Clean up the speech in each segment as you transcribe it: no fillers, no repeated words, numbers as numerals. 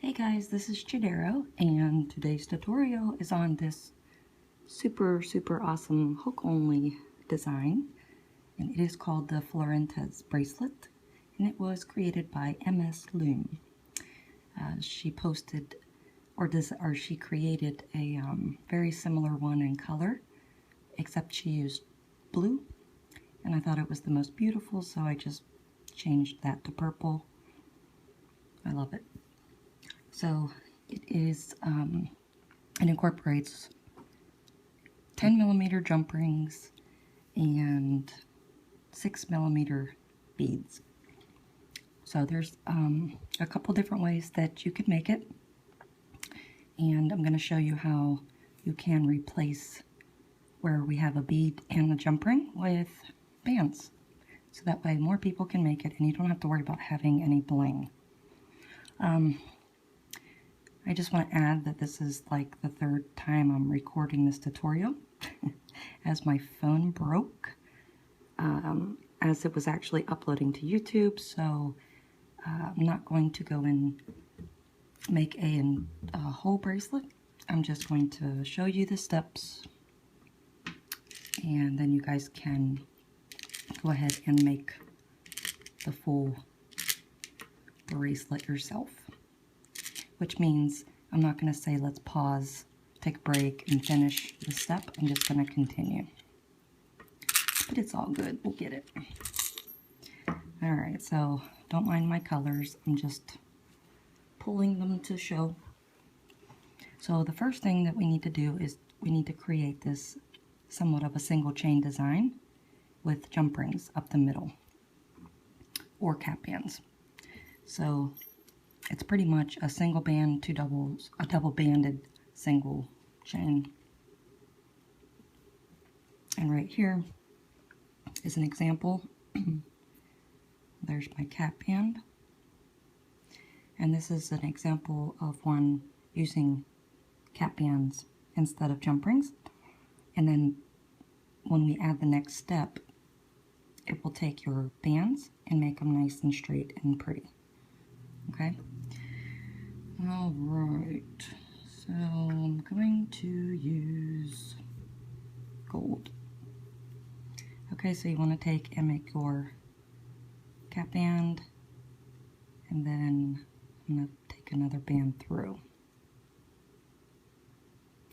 Hey guys, this is Chodaros, and today's tutorial is on this super awesome hook only design, and it is called the Florentes bracelet, and it was created by MsLoom. She posted or she created a very similar one in color, except she used blue, and I thought it was the most beautiful, so I just changed that to purple. I love it. So it is, it incorporates 10mm jump rings and 6mm beads. So there's a couple different ways that you could make it, and I'm going to show you how you can replace where we have a bead and a jump ring with bands. So that way more people can make it and you don't have to worry about having any bling. I just want to add that this is like the third time I'm recording this tutorial as my phone broke as it was actually uploading to YouTube, so I'm not going to go and make a whole bracelet. I'm just going to show you the steps, and then you guys can go ahead and make the full bracelet yourself. Which means I'm not going to say let's pause, take a break, and finish the step. I'm just going to continue. But it's all good. We'll get it. Alright, so don't mind my colors. I'm just pulling them to show. So the first thing that we need to do is we need to create this somewhat of a single chain design with jump rings up the middle or cap bands. So it's pretty much a single band, two doubles, a double banded single chain. And right here is an example. There's my cap band. And this is an example of one using cap bands instead of jump rings. And then when we add the next step, it will take your bands and make them nice and straight and pretty. Okay? Alright, so I'm going to use gold. Okay, so you want to take and make your cap band, and then I'm going to take another band through.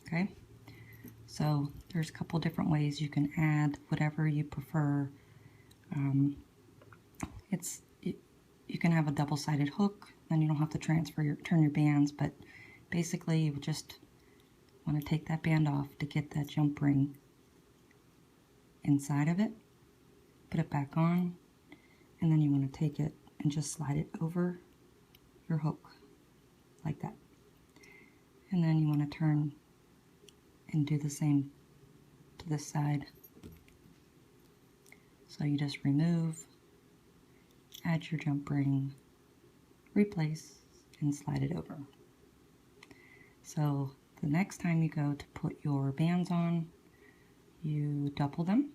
Okay, so there's a couple different ways you can add whatever you prefer. You can have a double-sided hook, then you don't have to turn your bands, but basically you just want to take that band off to get that jump ring inside of it, put it back on, and then you want to take it and just slide it over your hook like that. And then you want to turn and do the same to this side. So you just remove, add your jump ring, replace, and slide it over. So the next time you go to put your bands on, you double them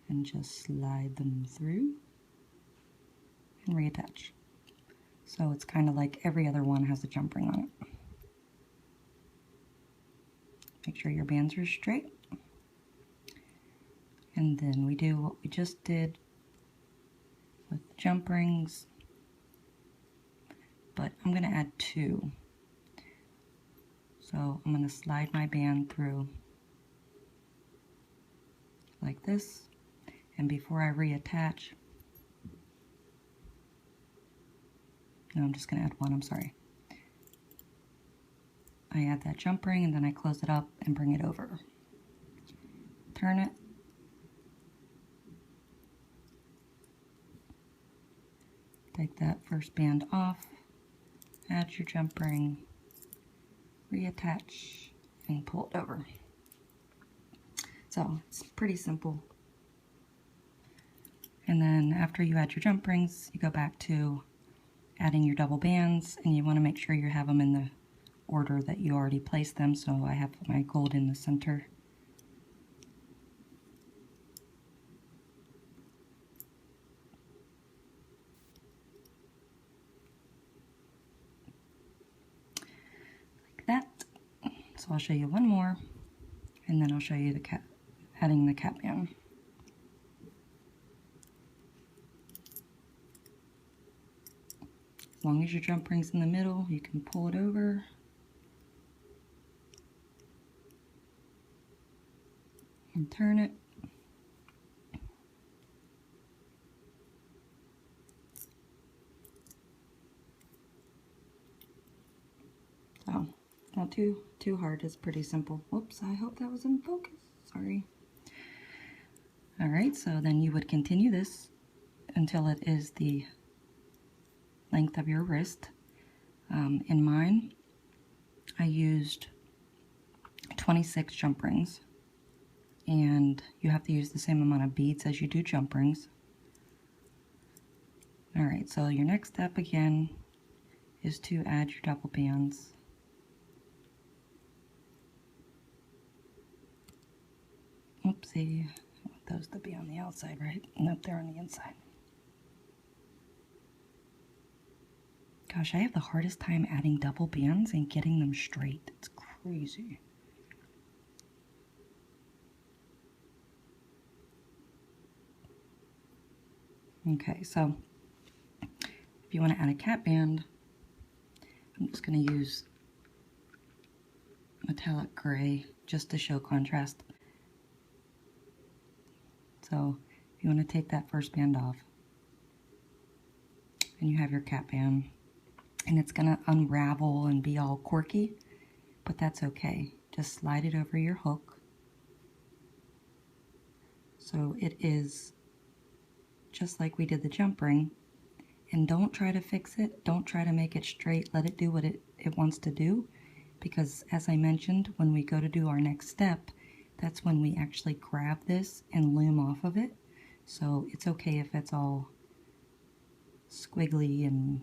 and just slide them through and reattach. So it's kind of like every other one has a jump ring on it. Make sure your bands are straight. And then we do what we just did with jump rings, but I'm going to add 2. So I'm going to slide my band through like this, and before I reattach, no, I'm just going to add 1, I'm sorry. I add that jump ring and then I close it up and bring it over. Turn it. Take that first band off, add your jump ring, reattach, and pull it over. So it's pretty simple. And then after you add your jump rings, you go back to adding your double bands, and you want to make sure you have them in the order that you already placed them. So I have my gold in the center. So I'll show you one more, and then I'll show you the adding the cap band. As long as your jump ring's in the middle, you can pull it over. And turn it. So, not too hard, it's pretty simple. Whoops, I hope that was in focus, sorry. Alright, so then you would continue this until it is the length of your wrist. In mine, I used 26 jump rings, and you have to use the same amount of beads as you do jump rings. Alright, so your next step again is to add your double bands. Oopsie, I want those to be on the outside, right? Nope, they're on the inside. Gosh, I have the hardest time adding double bands and getting them straight. It's crazy. Okay, so if you want to add a cap band, I'm just going to use metallic gray just to show contrast. So if you want to take that first band off, and you have your cap band, and it's going to unravel and be all quirky, but that's okay. Just slide it over your hook so it is just like we did the jump ring. And don't try to fix it, don't try to make it straight, let it do what it wants to do, because as I mentioned, when we go to do our next step, that's when we actually grab this and loom off of it. So it's okay if it's all squiggly and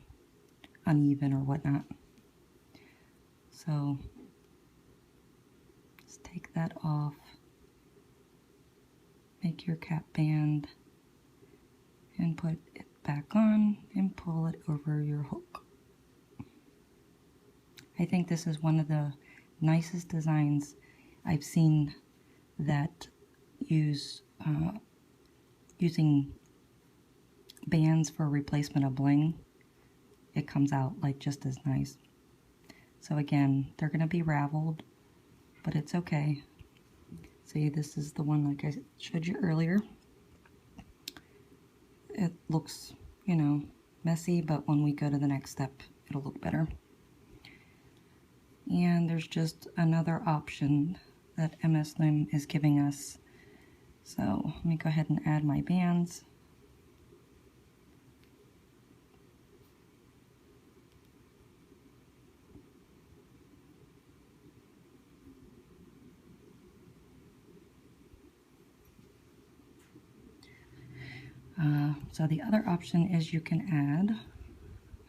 uneven or whatnot. So just take that off, make your cap band, and put it back on and pull it over your hook. I think this is one of the nicest designs I've seen that use using bands for replacement of bling. It comes out like just as nice. So again, they're going to be raveled, but it's okay. See, this is the one like I showed you earlier. It looks, you know, messy, but when we go to the next step, it'll look better. And there's just another option that MsLoom is giving us. So let me go ahead and add my bands. So the other option is you can add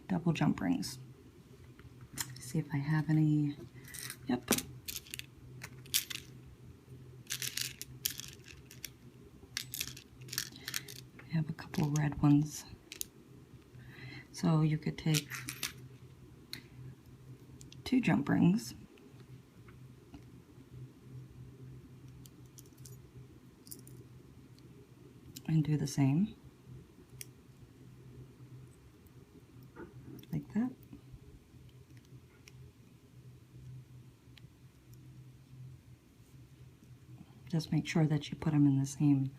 double jump rings. Let's see if I have any. Yep. I have a couple red ones. So you could take 2 jump rings, and do the same. Like that. Just make sure that you put them in the same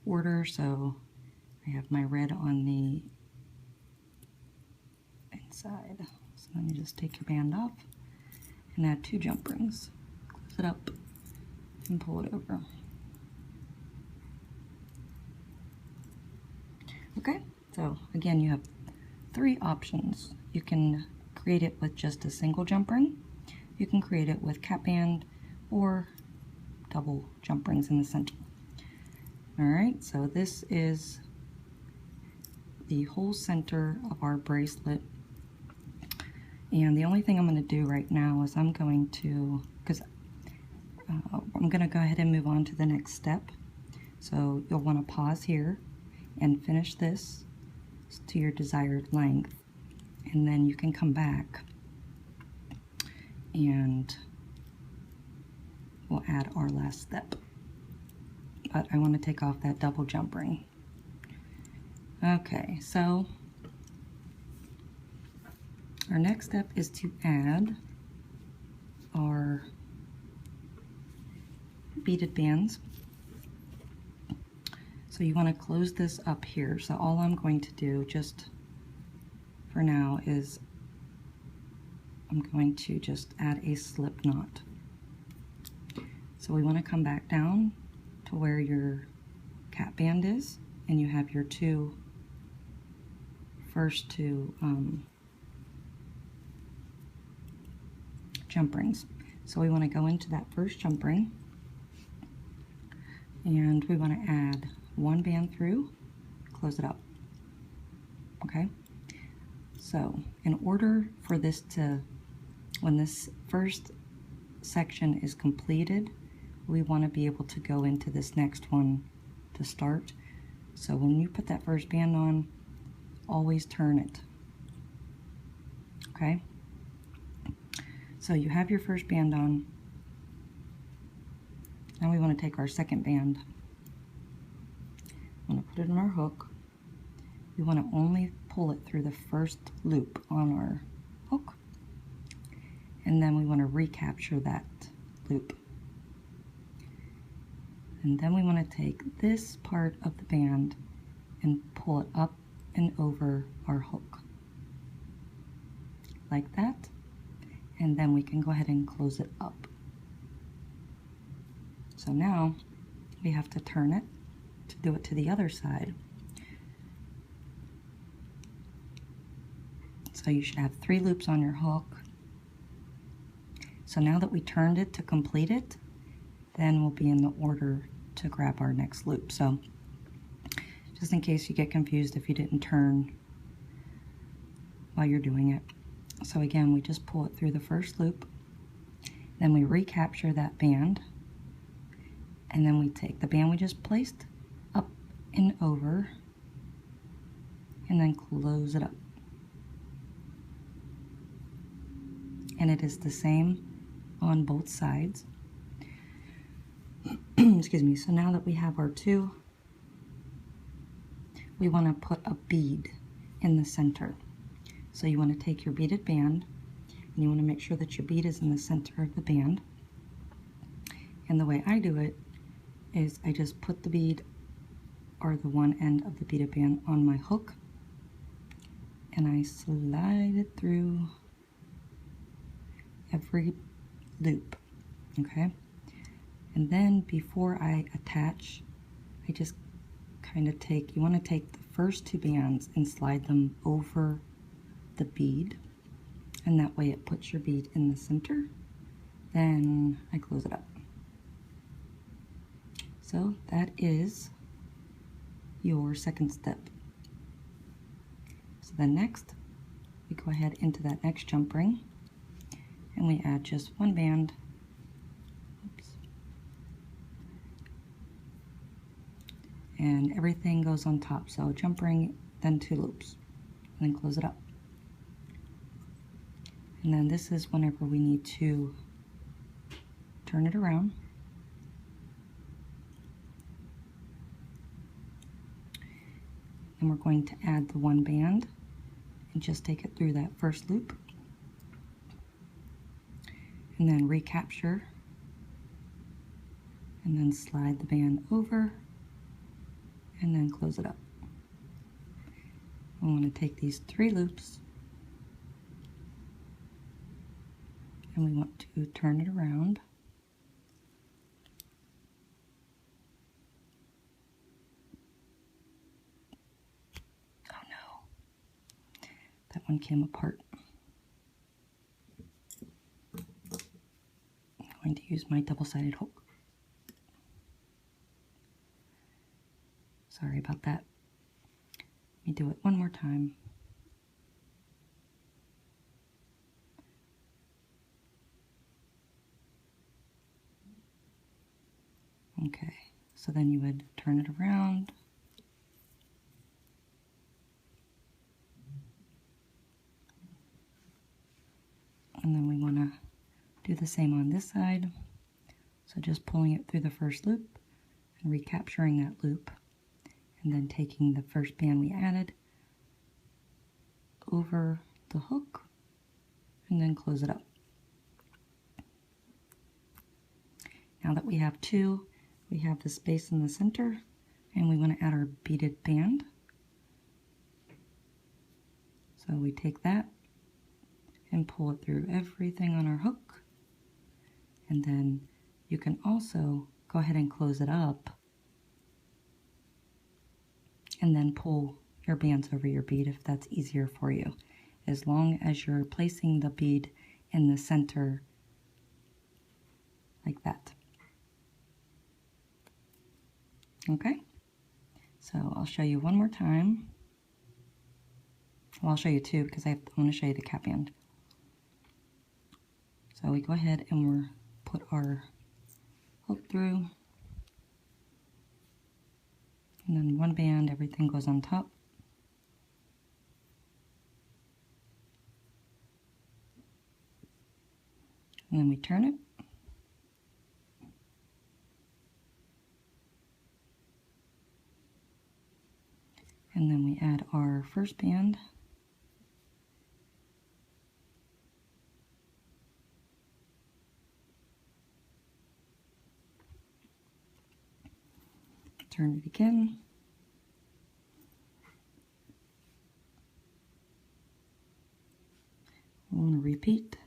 order. So I have my red on the inside. So let me just take your band off and add 2 jump rings. Close it up and pull it over. Okay, so again, you have 3 options. You can create it with just a single jump ring, you can create it with cap band, or double jump rings in the center. Alright, so this is the whole center of our bracelet. And the only thing I'm going to do right now is I'm going to, because I'm going to go ahead and move on to the next step. So you'll want to pause here and finish this to your desired length, and then you can come back and we'll add our last step. But I want to take off that double jump ring. Okay, so our next step is to add our beaded bands. So you want to close this up here. So all I'm going to do just for now is I'm going to just add a slip knot. So we want to come back down to where your cap band is, and you have your first two jump rings. So we want to go into that first jump ring, and we want to add one band through, close it up. Okay, so in order for this to, when this first section is completed, we want to be able to go into this next one to start. So when you put that first band on, always turn it. Okay, so you have your first band on. Now we want to take our second band. I'm going to put it on our hook. We want to only pull it through the first loop on our hook, and then we want to recapture that loop. And then we want to take this part of the band and pull it up and over our hook, like that. And then we can go ahead and close it up. So now we have to turn it to do it to the other side. So you should have 3 loops on your hook. So now that we turned it to complete it, then we'll be in the order to grab our next loop. So just in case you get confused if you didn't turn while you're doing it. So again, we just pull it through the first loop, then we recapture that band, and then we take the band we just placed up and over, and then close it up. And it is the same on both sides. Excuse me. So now that we have our 2, we want to put a bead in the center. So you want to take your beaded band, and you want to make sure that your bead is in the center of the band. And the way I do it is I just put the bead, or the one end of the beaded band, on my hook, and I slide it through every loop. Okay, and then before I attach, I just kind of take, you want to take the first 2 bands and slide them over the bead, and that way it puts your bead in the center. Then I close it up. So that is your second step. So then next, we go ahead into that next jump ring, and we add just 1 band. Oops. And everything goes on top. So jump ring, then 2 loops, and then close it up. And then this is whenever we need to turn it around. And we're going to add the 1 band and just take it through that first loop. And then recapture. And then slide the band over. And then close it up. We want to take these 3 loops, and we want to turn it around. Oh no, that one came apart. I'm going to use my double-sided hook. Sorry about that. Let me do it one more time. Okay, so then you would turn it around. And then we want to do the same on this side. So just pulling it through the first loop and recapturing that loop, and then taking the first band we added over the hook and then close it up. Now that we have two, we have the space in the center, and we want to add our beaded band. So we take that and pull it through everything on our hook, and then you can also go ahead and close it up and then pull your bands over your bead if that's easier for you, as long as you're placing the bead in the center like that. Okay, so I'll show you one more time. Well, I'll show you two because I want to show you the cap band. So we go ahead and we'll put our hook through, and then one band, everything goes on top. And then we turn it. And then we add our first band. Turn it again. We want to repeat.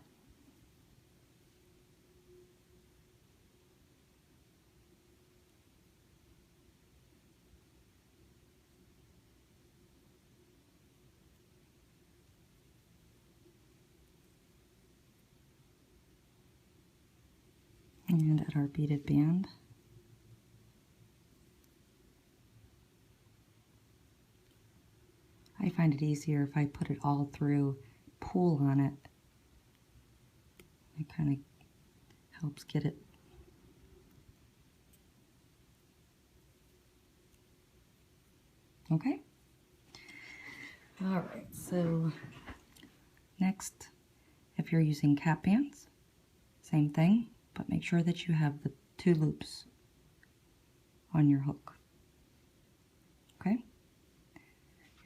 And add our beaded band. I find it easier if I put it all through, pull on it. It kind of helps get it. Okay. All right, so next, if you're using cap bands, same thing, but make sure that you have the two loops on your hook. Okay?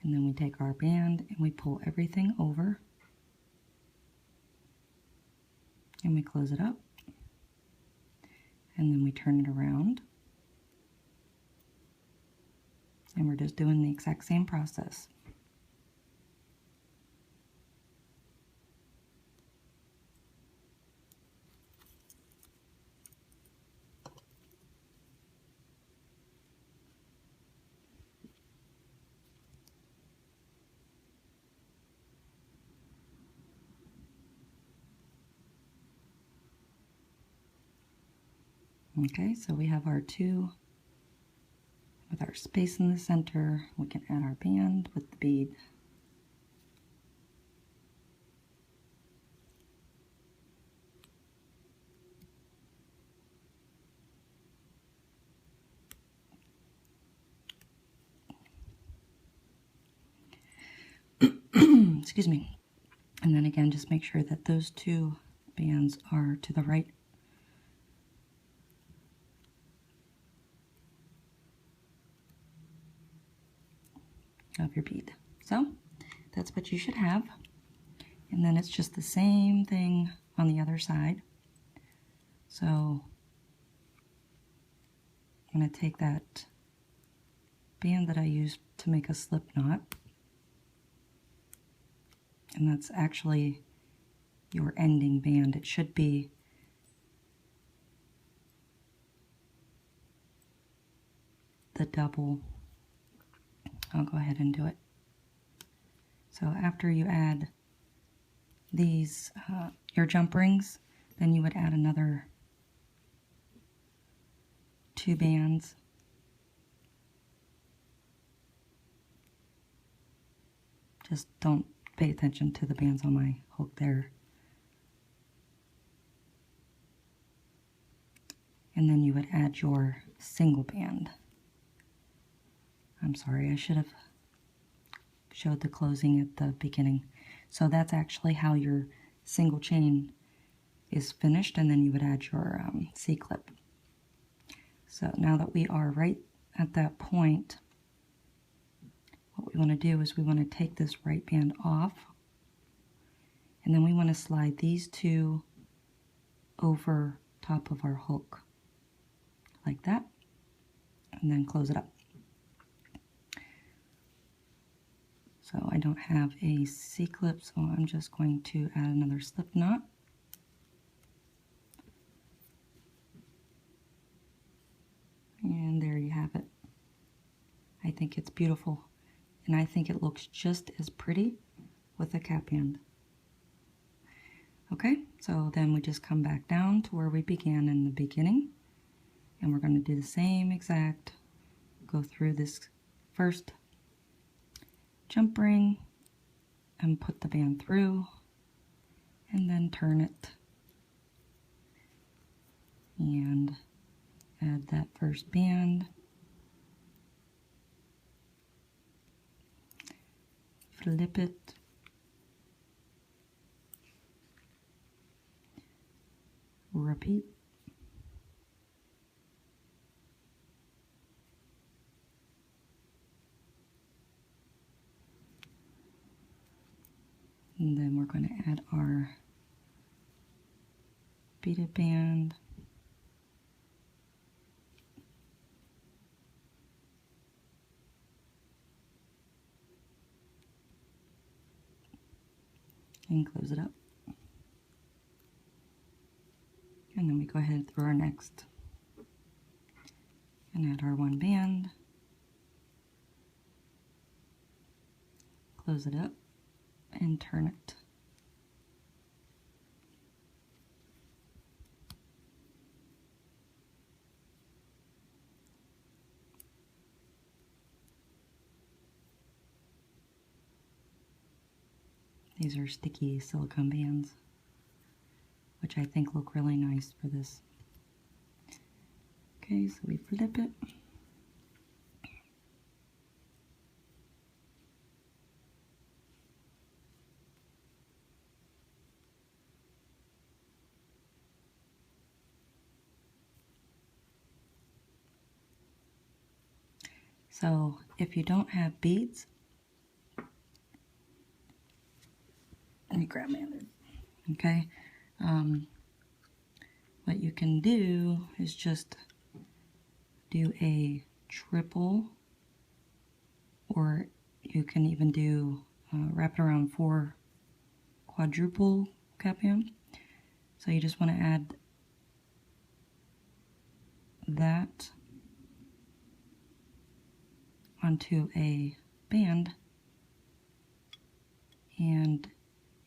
And then we take our band and we pull everything over and we close it up, and then we turn it around, and we're just doing the exact same process. Okay, so we have our two with our space in the center. We can add our band with the bead. Excuse me. And then again, just make sure that those two bands are to the right. Of your bead. So that's what you should have. And then it's just the same thing on the other side. So I'm going to take that band that I used to make a slip knot, and that's actually your ending band. It should be the double. I'll go ahead and do it. So after you add these, your jump rings, then you would add another two bands. Just don't pay attention to the bands on my hook there. And then you would add your single band. I'm sorry, I should have showed the closing at the beginning. So that's actually how your single chain is finished, and then you would add your C-clip. So now that we are right at that point, what we want to do is we want to take this right band off, and then we want to slide these two over top of our hook like that, and then close it up. So I don't have a C-clip, so I'm just going to add another slip knot. And there you have it. I think it's beautiful, and I think it looks just as pretty with a cap band. Okay, so then we just come back down to where we began in the beginning, and we're going to do the same exact, go through this first jump ring and put the band through, and then turn it and add that first band, flip it, repeat, and then we're going to add our beaded band, and close it up. And then we go ahead through our next and add our one band, close it up, and turn it. These are sticky silicone bands, which I think look really nice for this. Okay, so we flip it. So if you don't have beads, let me grab my other, okay? What you can do is just do a triple, or you can even do wrap it around 4 quadruple cap band. So you just want to add that onto a band and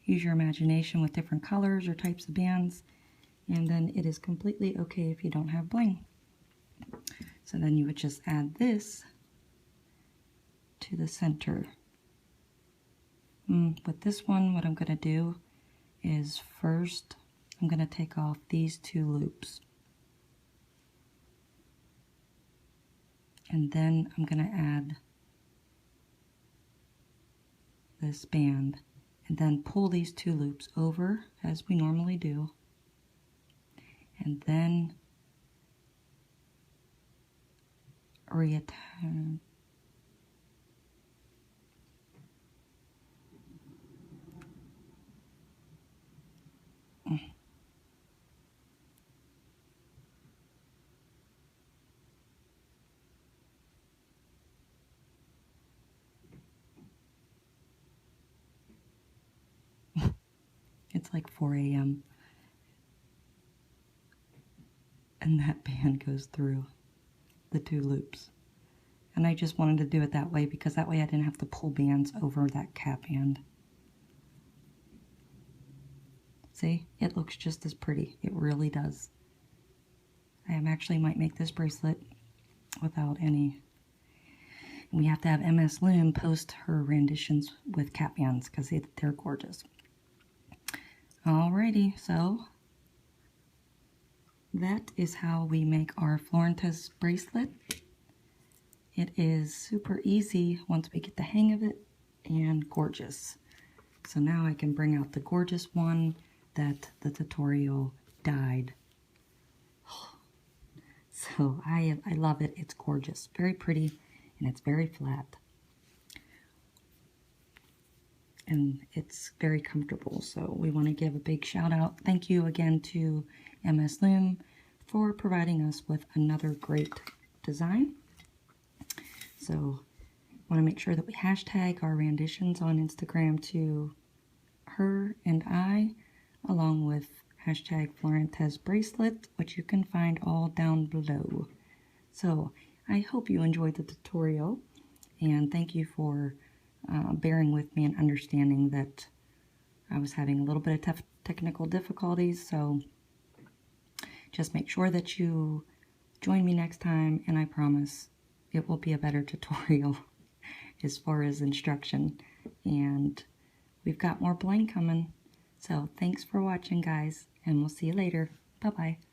use your imagination with different colors or types of bands, and then it is completely okay if you don't have bling. So then you would just add this to the center. With this one, what I'm going to do is first I'm going to take off these 2 loops, and then I'm going to add this band, and then pull these 2 loops over as we normally do, and then reattach. It's like 4 a.m. and that band goes through the 2 loops. And I just wanted to do it that way because that way I didn't have to pull bands over that cap band. See, it looks just as pretty. It really does. I actually might make this bracelet without any. We have to have MsLoom post her renditions with cap bands because they're gorgeous. Alrighty, so that is how we make our Florentes bracelet. It is super easy once we get the hang of it, and gorgeous. So now I can bring out the gorgeous one that the tutorial dyed. So I love it. It's gorgeous, very pretty, and it's very flat. And it's very comfortable. So we want to give a big shout out. Thank you again to MsLoom for providing us with another great design. So want to make sure that we hashtag our renditions on Instagram to her and I, along with hashtag Florentes Bracelet, which you can find all down below. So I hope you enjoyed the tutorial, and thank you for bearing with me and understanding that I was having a little bit of technical difficulties. So just make sure that you join me next time, and I promise it will be a better tutorial as far as instruction. And we've got more bling coming. So thanks for watching, guys, and we'll see you later. Bye-bye.